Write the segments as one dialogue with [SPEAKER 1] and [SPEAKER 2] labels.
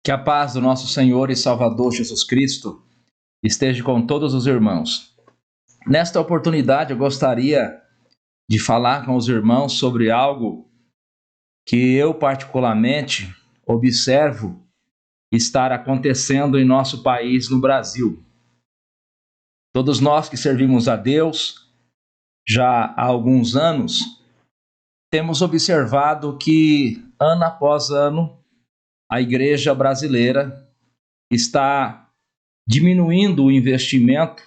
[SPEAKER 1] Que a paz do nosso Senhor e Salvador Jesus Cristo esteja com todos os irmãos. Nesta oportunidade, eu gostaria de falar com os irmãos sobre algo que eu particularmente observo estar acontecendo em nosso país, no Brasil. Todos nós que servimos a Deus já há alguns anos, temos observado que, ano após ano, a igreja brasileira está diminuindo o investimento.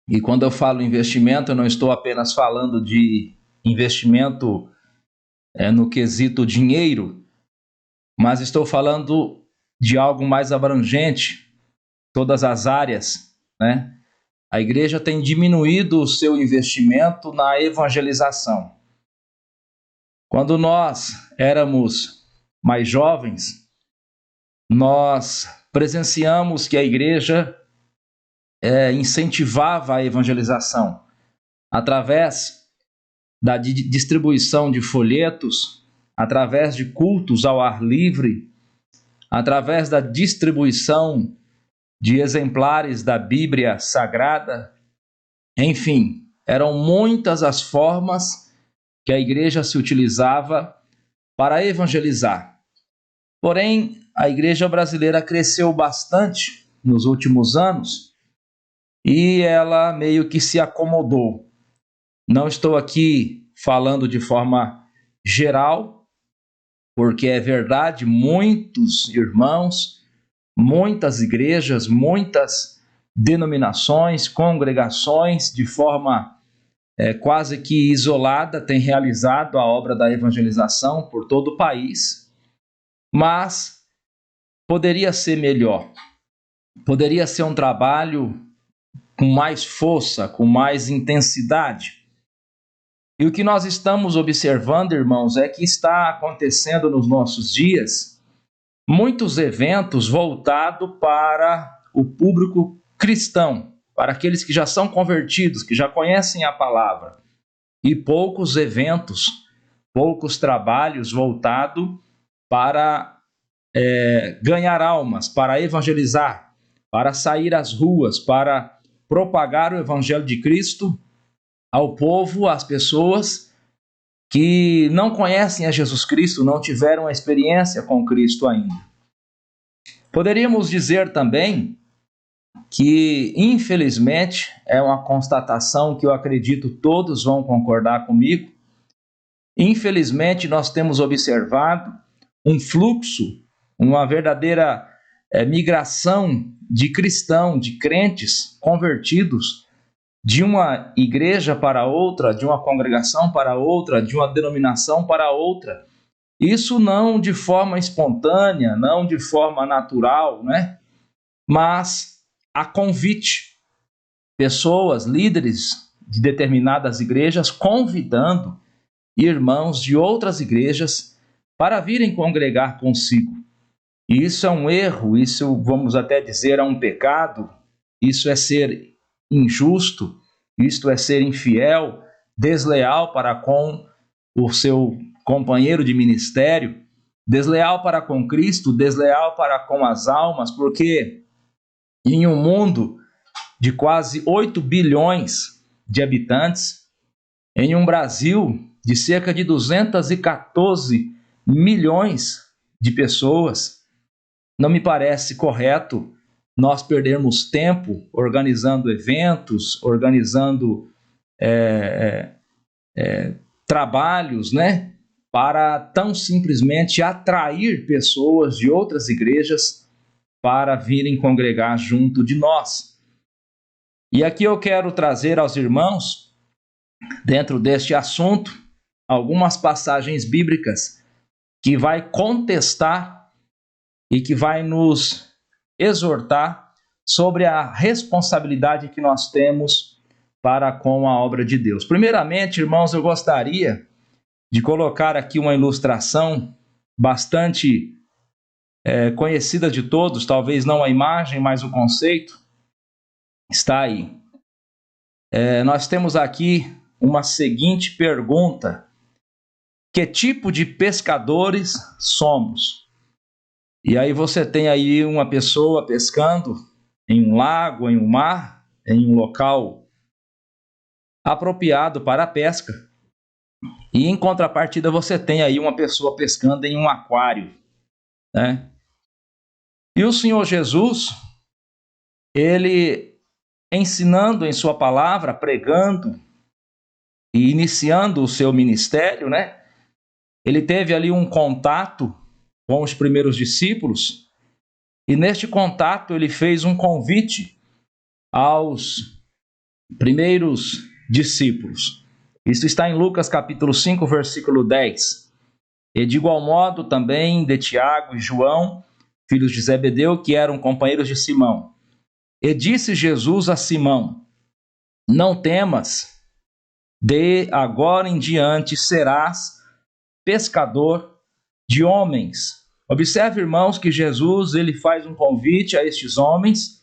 [SPEAKER 1] E quando eu falo investimento, eu não estou apenas falando de investimento no quesito dinheiro, mas estou falando de algo mais abrangente, todas as áreas, né? A igreja tem diminuído o seu investimento na evangelização. Quando nós éramos mais jovens, nós presenciamos que a igreja incentivava a evangelização através da distribuição de folhetos, através de cultos ao ar livre, através da distribuição de exemplares da Bíblia Sagrada. Enfim, eram muitas as formas que a igreja se utilizava para evangelizar. Porém, a igreja brasileira cresceu bastante nos últimos anos e ela meio que se acomodou. Não estou aqui falando de forma geral, porque é verdade, muitos irmãos, muitas igrejas, muitas denominações, congregações, de forma quase que isolada, têm realizado a obra da evangelização por todo o país, mas poderia ser melhor, poderia ser um trabalho com mais força, com mais intensidade. E o que nós estamos observando, irmãos, é que está acontecendo nos nossos dias muitos eventos voltados para o público cristão, para aqueles que já são convertidos, que já conhecem a palavra, e poucos eventos, poucos trabalhos voltados para ganhar almas, para evangelizar, para sair às ruas, para propagar o evangelho de Cristo ao povo, às pessoas que não conhecem a Jesus Cristo, não tiveram a experiência com Cristo ainda. Poderíamos dizer também que, infelizmente, é uma constatação que eu acredito todos vão concordar comigo. Infelizmente, nós temos observado um fluxo, uma verdadeira migração de cristãos, de crentes convertidos, de uma igreja para outra, de uma congregação para outra, de uma denominação para outra. Isso não de forma espontânea, não de forma natural, né? Mas a convite. Pessoas, líderes de determinadas igrejas, convidando irmãos de outras igrejas para virem congregar consigo. E isso é um erro, isso vamos até dizer é um pecado, isso é ser injusto, isto é ser infiel, desleal para com o seu companheiro de ministério, desleal para com Cristo, desleal para com as almas, porque em um mundo de quase 8 bilhões de habitantes, em um Brasil de cerca de 214 milhões de pessoas, não me parece correto nós perdermos tempo organizando eventos, organizando trabalhos, né, para tão simplesmente atrair pessoas de outras igrejas para virem congregar junto de nós. E aqui eu quero trazer aos irmãos, dentro deste assunto, algumas passagens bíblicas que vai contestar e que vai nos exortar sobre a responsabilidade que nós temos para com a obra de Deus. Primeiramente, irmãos, eu gostaria de colocar aqui uma ilustração bastante conhecida de todos, talvez não a imagem, mas o conceito está aí. Nós temos aqui uma seguinte pergunta: que tipo de pescadores somos? E aí você tem aí uma pessoa pescando em um lago, em um mar, em um local apropriado para a pesca. E em contrapartida você tem aí uma pessoa pescando em um aquário, né? E o Senhor Jesus, ele ensinando em sua palavra, pregando e iniciando o seu ministério, né? Ele teve ali um contato com os primeiros discípulos, e neste contato ele fez um convite aos primeiros discípulos. Isso está em Lucas capítulo 5, versículo 10. E de igual modo também de Tiago e João, filhos de Zebedeu, que eram companheiros de Simão. E disse Jesus a Simão: não temas, de agora em diante serás pescador de homens. Observe, irmãos, que Jesus ele faz um convite a estes homens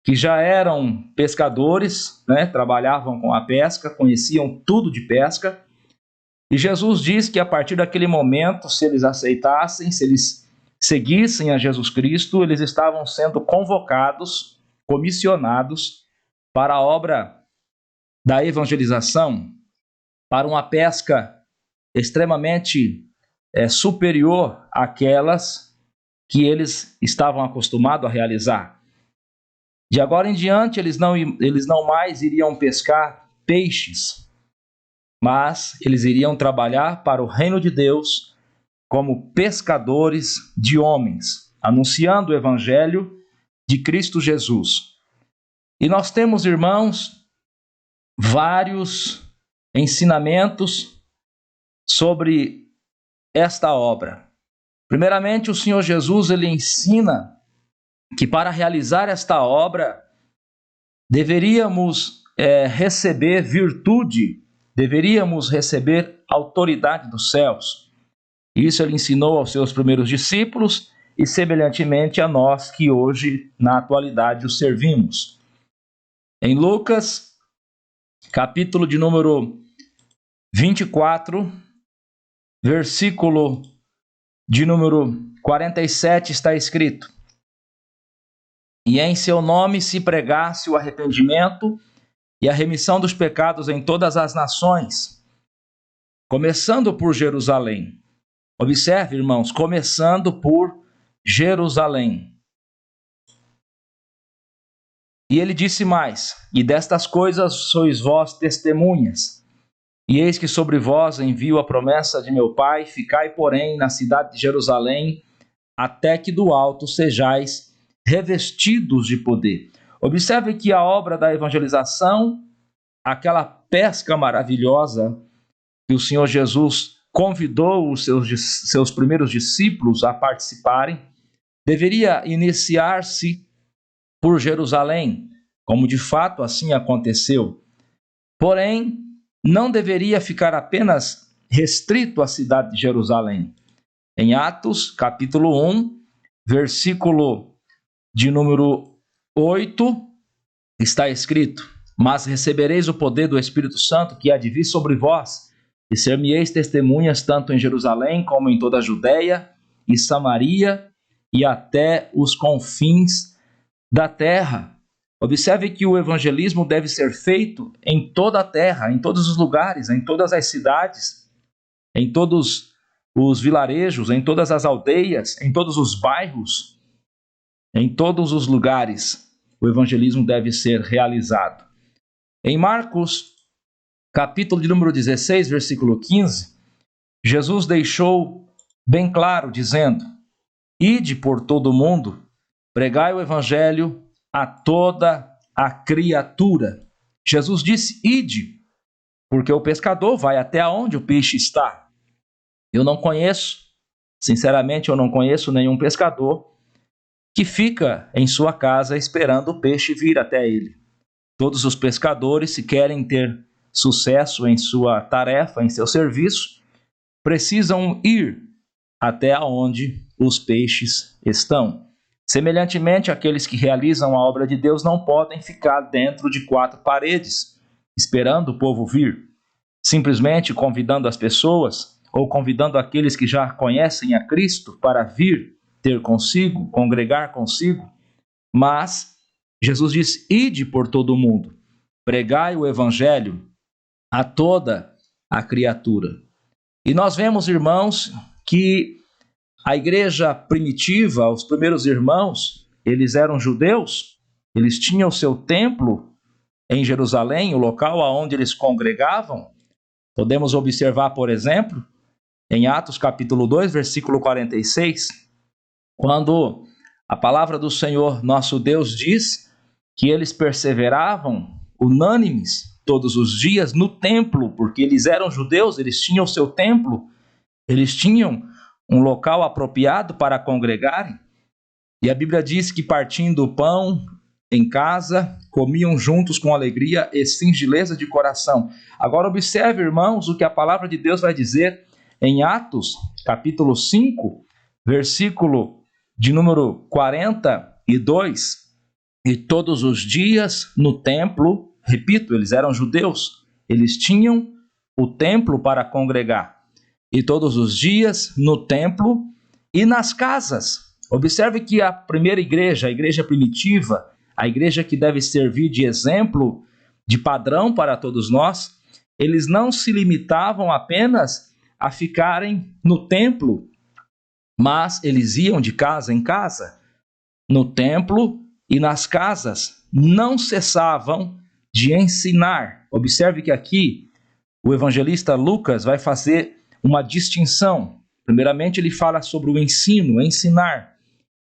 [SPEAKER 1] que já eram pescadores, né? Trabalhavam com a pesca, conheciam tudo de pesca. E Jesus diz que a partir daquele momento, se eles aceitassem, se eles seguissem a Jesus Cristo, eles estavam sendo convocados, comissionados para a obra da evangelização, para uma pesca extremamente superior àquelas que eles estavam acostumados a realizar. De agora em diante, eles não mais iriam pescar peixes, mas eles iriam trabalhar para o reino de Deus como pescadores de homens, anunciando o evangelho de Cristo Jesus. E nós temos, irmãos, vários ensinamentos sobre esta obra. Primeiramente, o Senhor Jesus ele ensina que para realizar esta obra deveríamos receber virtude, deveríamos receber autoridade dos céus. Isso ele ensinou aos seus primeiros discípulos e semelhantemente a nós que hoje, na atualidade, o servimos. Em Lucas, capítulo de número 24, versículo de número 47, está escrito: e em seu nome se pregasse o arrependimento e a remissão dos pecados em todas as nações, começando por Jerusalém. Observe, irmãos, começando por Jerusalém. E ele disse mais: e destas coisas sois vós testemunhas. E eis que sobre vós envio a promessa de meu Pai, ficai, porém, na cidade de Jerusalém, até que do alto sejais revestidos de poder. Observe que a obra da evangelização, aquela pesca maravilhosa que o Senhor Jesus convidou os seus primeiros discípulos a participarem, deveria iniciar-se por Jerusalém, como de fato assim aconteceu. Porém, não deveria ficar apenas restrito à cidade de Jerusalém. Em Atos, capítulo 1, versículo de número 8, está escrito: mas recebereis o poder do Espírito Santo que há de vir sobre vós, e ser-me-eis testemunhas tanto em Jerusalém como em toda a Judeia e Samaria e até os confins da terra. Observe que o evangelismo deve ser feito em toda a terra, em todos os lugares, em todas as cidades, em todos os vilarejos, em todas as aldeias, em todos os bairros, em todos os lugares. O evangelismo deve ser realizado. Em Marcos, capítulo de número 16, versículo 15, Jesus deixou bem claro, dizendo: ide por todo o mundo, pregai o evangelho a toda a criatura. Jesus disse: ide, porque o pescador vai até onde o peixe está. Eu não conheço, sinceramente, eu não conheço nenhum pescador que fica em sua casa esperando o peixe vir até ele. Todos os pescadores, se querem ter sucesso em sua tarefa, em seu serviço, precisam ir até onde os peixes estão. Semelhantemente, aqueles que realizam a obra de Deus não podem ficar dentro de quatro paredes, esperando o povo vir, simplesmente convidando as pessoas ou convidando aqueles que já conhecem a Cristo para vir ter consigo, congregar consigo, mas Jesus diz: ide por todo o mundo, pregai o evangelho a toda a criatura. E nós vemos, irmãos, que a igreja primitiva, os primeiros irmãos, eles eram judeus, eles tinham o seu templo em Jerusalém, o local onde eles congregavam. Podemos observar, por exemplo, em Atos capítulo 2, versículo 46, quando a palavra do Senhor nosso Deus diz que eles perseveravam unânimes todos os dias no templo, porque eles eram judeus, eles tinham o seu templo, eles tinham um local apropriado para congregarem. E a Bíblia diz que partindo o pão em casa, comiam juntos com alegria e singeleza de coração. Agora observe, irmãos, o que a palavra de Deus vai dizer em Atos, capítulo 5, versículo de número 42. E todos os dias no templo, repito, eles eram judeus, eles tinham o templo para congregar. E todos os dias no templo e nas casas. Observe que a primeira igreja, a igreja primitiva, a igreja que deve servir de exemplo, de padrão para todos nós, eles não se limitavam apenas a ficarem no templo, mas eles iam de casa em casa, no templo e nas casas, não cessavam de ensinar. Observe que aqui o evangelista Lucas vai fazer uma distinção. Primeiramente ele fala sobre o ensino, ensinar,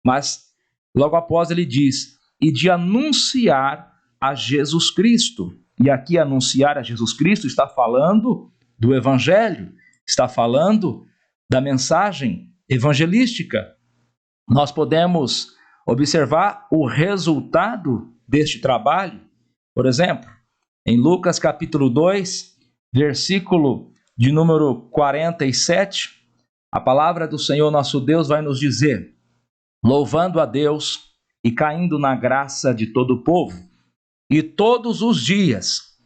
[SPEAKER 1] mas logo após ele diz: e de anunciar a Jesus Cristo. E aqui anunciar a Jesus Cristo está falando do evangelho, está falando da mensagem evangelística. Nós podemos observar o resultado deste trabalho. Por exemplo, em Lucas capítulo 2, versículo de número 47, a palavra do Senhor nosso Deus vai nos dizer: louvando a Deus e caindo na graça de todo o povo, e todos os dias,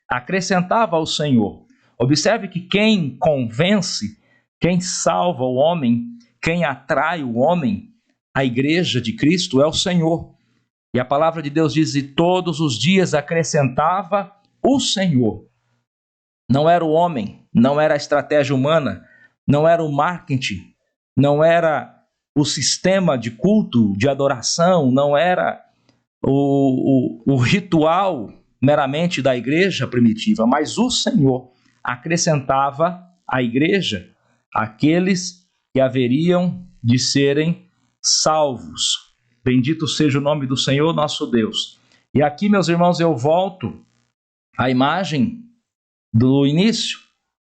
[SPEAKER 1] acrescentava ao Senhor. Observe que quem convence, quem salva o homem, quem atrai o homem à igreja de Cristo é o Senhor. E a palavra de Deus diz: e todos os dias acrescentava o Senhor. Não era o homem, não era a estratégia humana, não era o marketing, não era o sistema de culto, de adoração, não era o ritual meramente da igreja primitiva, mas o Senhor acrescentava à igreja aqueles que haveriam de serem salvos. Bendito seja o nome do Senhor nosso Deus. E aqui, meus irmãos, eu volto à imagem do início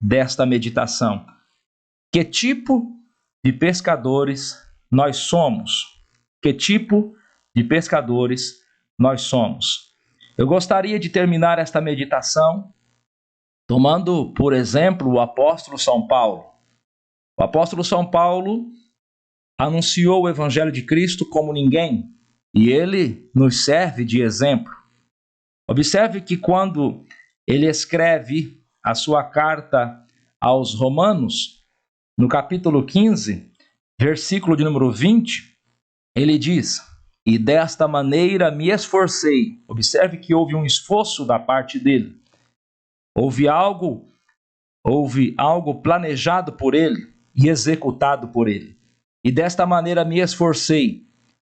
[SPEAKER 1] desta meditação. Que tipo de pescadores nós somos? Que tipo de pescadores nós somos? Eu gostaria de terminar esta meditação tomando, por exemplo, o apóstolo São Paulo. O apóstolo São Paulo anunciou o evangelho de Cristo como ninguém, e ele nos serve de exemplo. Observe que quando ele escreve a sua carta aos Romanos, no capítulo 15, versículo de número 20, ele diz: e desta maneira me esforcei. Observe que houve um esforço da parte dele. Houve algo planejado por ele e executado por ele. E desta maneira me esforcei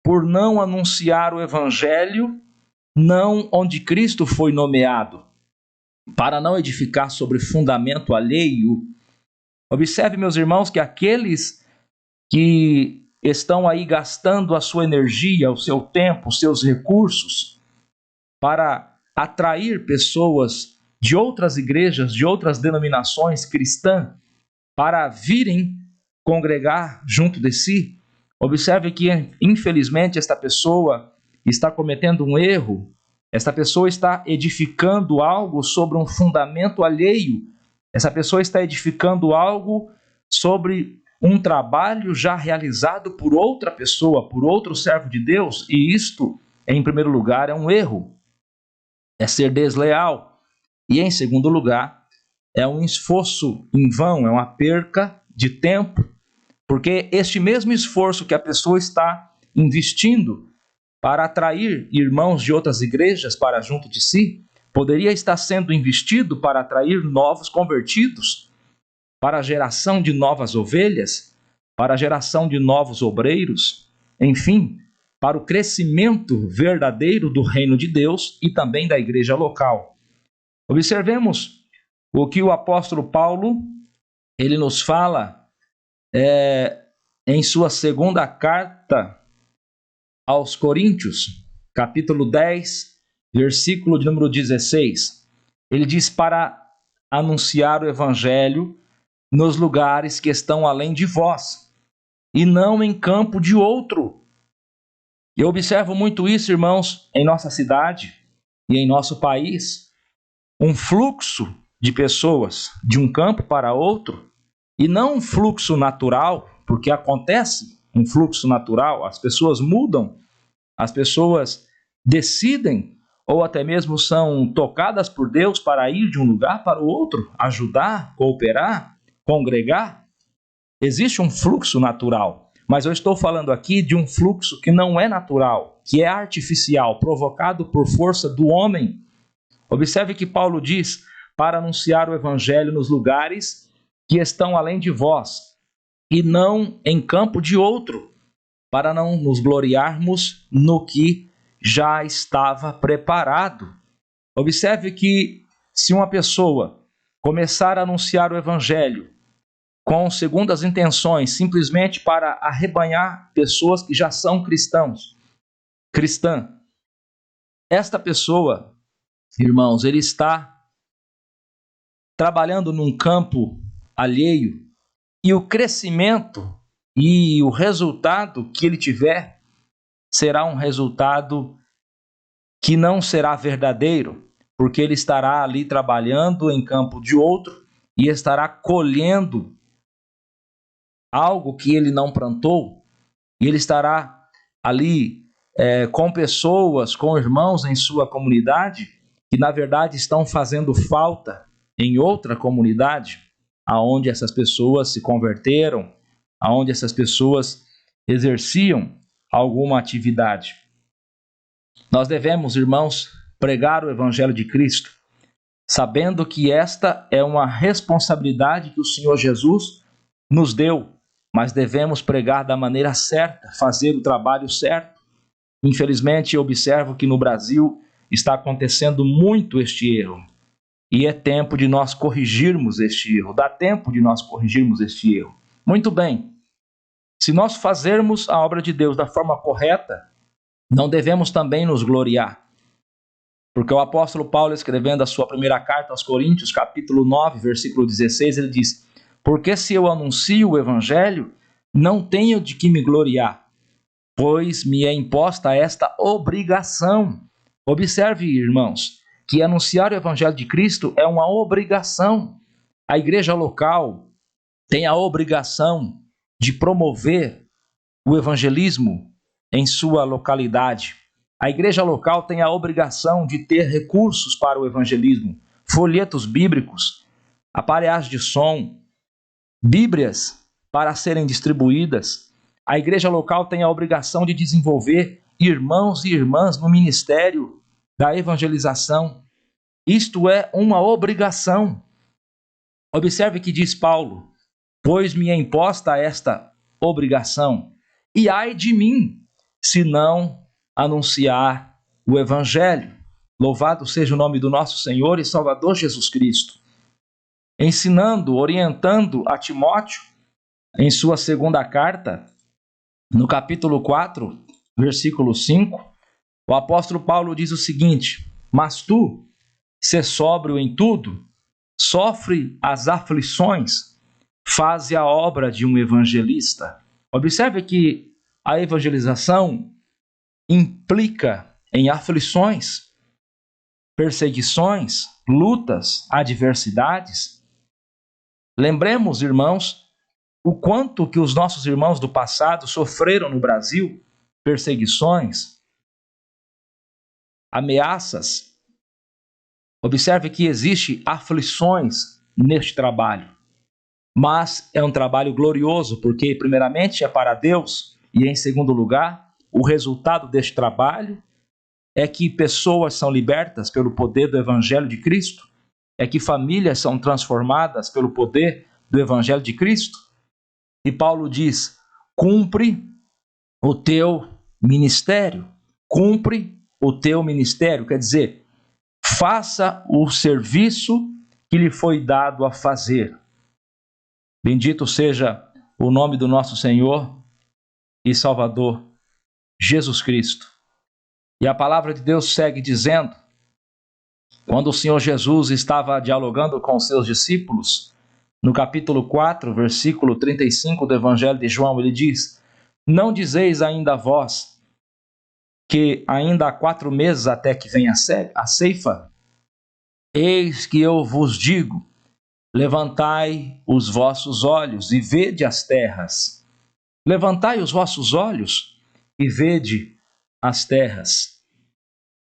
[SPEAKER 1] por não anunciar o evangelho não onde Cristo foi nomeado, para não edificar sobre fundamento alheio. Observe, meus irmãos, que aqueles que estão aí gastando a sua energia, o seu tempo, os seus recursos para atrair pessoas de outras igrejas, de outras denominações cristãs, para virem congregar junto de si, observe que, infelizmente, esta pessoa está cometendo um erro. Esta pessoa está edificando algo sobre um fundamento alheio. Essa pessoa está edificando algo sobre um trabalho já realizado por outra pessoa, por outro servo de Deus, e isto, em primeiro lugar, é um erro. É ser desleal. E, em segundo lugar, é um esforço em vão, é uma perca de tempo, Porque este mesmo esforço que a pessoa está investindo para atrair irmãos de outras igrejas para junto de si, poderia estar sendo investido para atrair novos convertidos, para a geração de novas ovelhas, para a geração de novos obreiros, enfim, para o crescimento verdadeiro do reino de Deus e também da igreja local. Observemos o que o apóstolo Paulo, ele nos fala em sua segunda carta aos Coríntios, capítulo 10, versículo de número 16. Ele diz: para anunciar o evangelho nos lugares que estão além de vós, e não em campo de outro. Eu observo muito isso, irmãos, em nossa cidade e em nosso país. Um fluxo de pessoas de um campo para outro, e não um fluxo natural, porque acontece um fluxo natural, as pessoas mudam, as pessoas decidem, ou até mesmo são tocadas por Deus para ir de um lugar para o outro, ajudar, cooperar, congregar. Existe um fluxo natural, mas eu estou falando aqui de um fluxo que não é natural, que é artificial, provocado por força do homem. Observe que Paulo diz: para anunciar o evangelho nos lugares que estão além de vós, e não em campo de outro, para não nos gloriarmos no que já estava preparado. Observe que se uma pessoa começar a anunciar o evangelho com segundas intenções, simplesmente para arrebanhar pessoas que já são cristã, esta pessoa, irmãos, ele está trabalhando num campo alheio, e o crescimento e o resultado que ele tiver será um resultado que não será verdadeiro, porque ele estará ali trabalhando em campo de outro e estará colhendo algo que ele não plantou, e ele estará ali com pessoas, com irmãos em sua comunidade, que na verdade estão fazendo falta em outra comunidade, aonde essas pessoas se converteram, aonde essas pessoas exerciam alguma atividade. Nós devemos, irmãos, pregar o evangelho de Cristo, sabendo que esta é uma responsabilidade que o Senhor Jesus nos deu, mas devemos pregar da maneira certa, fazer o trabalho certo. Infelizmente, eu observo que no Brasil está acontecendo muito este erro, e é tempo de nós corrigirmos este erro, dá tempo de nós corrigirmos este erro. Muito bem, se nós fazermos a obra de Deus da forma correta, não devemos também nos gloriar, porque o apóstolo Paulo, escrevendo a sua primeira carta aos Coríntios, capítulo 9, versículo 16, ele diz: porque se eu anuncio o evangelho, não tenho de que me gloriar, pois me é imposta esta obrigação. Observe, irmãos, que anunciar o evangelho de Cristo é uma obrigação. A igreja local tem a obrigação de promover o evangelismo em sua localidade. A igreja local tem a obrigação de ter recursos para o evangelismo, folhetos bíblicos, aparelhagem de som, Bíblias para serem distribuídas. A igreja local tem a obrigação de desenvolver irmãos e irmãs no ministério da evangelização. Isto é uma obrigação. Observe que diz Paulo: pois me é imposta esta obrigação, e ai de mim, se não anunciar o evangelho. Louvado seja o nome do nosso Senhor e Salvador Jesus Cristo. Ensinando, orientando a Timóteo, em sua segunda carta, no capítulo 4, versículo 5, o apóstolo Paulo diz o seguinte: mas tu, sê sóbrio em tudo, sofre as aflições, faze a obra de um evangelista. Observe que a evangelização implica em aflições, perseguições, lutas, adversidades. Lembremos, irmãos, o quanto que os nossos irmãos do passado sofreram no Brasil, perseguições, ameaças. Observe que existe aflições neste trabalho. mas é um trabalho glorioso, porque primeiramente é para Deus, e em segundo lugar, o resultado deste trabalho é que pessoas são libertas pelo poder do Evangelho de Cristo, é que famílias são transformadas pelo poder do Evangelho de Cristo. E Paulo diz: cumpre o teu ministério, cumpre o teu ministério, quer dizer, faça o serviço que lhe foi dado a fazer. Bendito seja o nome do nosso Senhor e Salvador Jesus Cristo. E a palavra de Deus segue dizendo, quando o Senhor Jesus estava dialogando com os seus discípulos, no capítulo 4, versículo 35 do Evangelho de João, ele diz: não dizeis ainda vós que ainda há 4 meses até que venha a ceifa? Eis que eu vos digo, levantai os vossos olhos e vede as terras. Levantai os vossos olhos e vede as terras,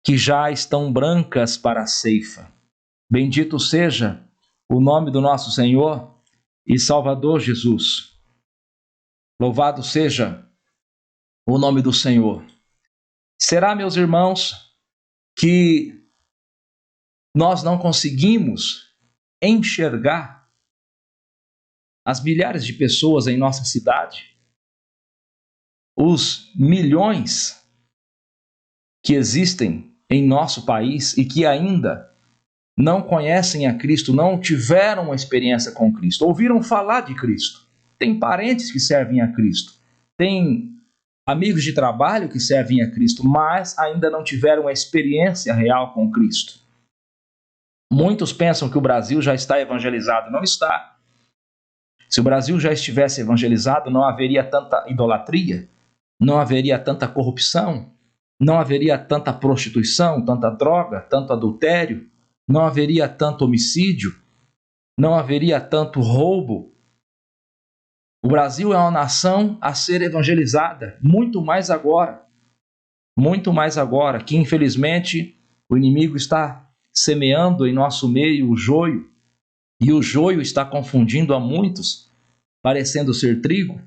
[SPEAKER 1] que já estão brancas para a ceifa. Bendito seja o nome do nosso Senhor e Salvador Jesus. Louvado seja o nome do Senhor. Será, meus irmãos, que nós não conseguimos enxergar as milhares de pessoas em nossa cidade, os milhões que existem em nosso país e que ainda não conhecem a Cristo, não tiveram uma experiência com Cristo, ouviram falar de Cristo, tem parentes que servem a Cristo, tem amigos de trabalho que servem a Cristo, mas ainda não tiveram uma experiência real com Cristo. Muitos pensam que o Brasil já está evangelizado. Não está. Se o Brasil já estivesse evangelizado, não haveria tanta idolatria, não haveria tanta corrupção, não haveria tanta prostituição, tanta droga, tanto adultério, não haveria tanto homicídio, não haveria tanto roubo. O Brasil é uma nação a ser evangelizada, muito mais agora, que infelizmente o inimigo está semeando em nosso meio o joio, e o joio está confundindo a muitos, parecendo ser trigo.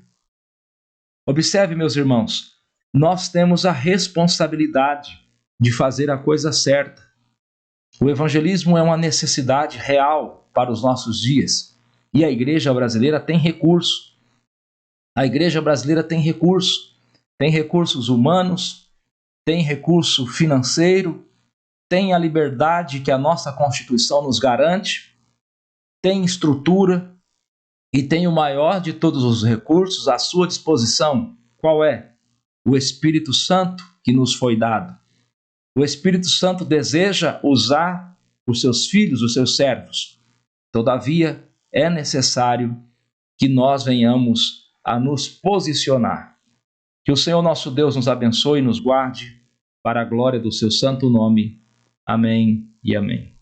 [SPEAKER 1] Observe, meus irmãos, nós temos a responsabilidade de fazer a coisa certa. O evangelismo é uma necessidade real para os nossos dias, e a igreja brasileira tem recurso. A igreja brasileira tem recursos humanos, tem recurso financeiro, tem a liberdade que a nossa Constituição nos garante, tem estrutura e tem o maior de todos os recursos à sua disposição. Qual é? O Espírito Santo que nos foi dado. O Espírito Santo deseja usar os seus filhos, os seus servos. Todavia, é necessário que nós venhamos a nos posicionar. Que o Senhor nosso Deus nos abençoe e nos guarde para a glória do seu santo nome. Amém e amém.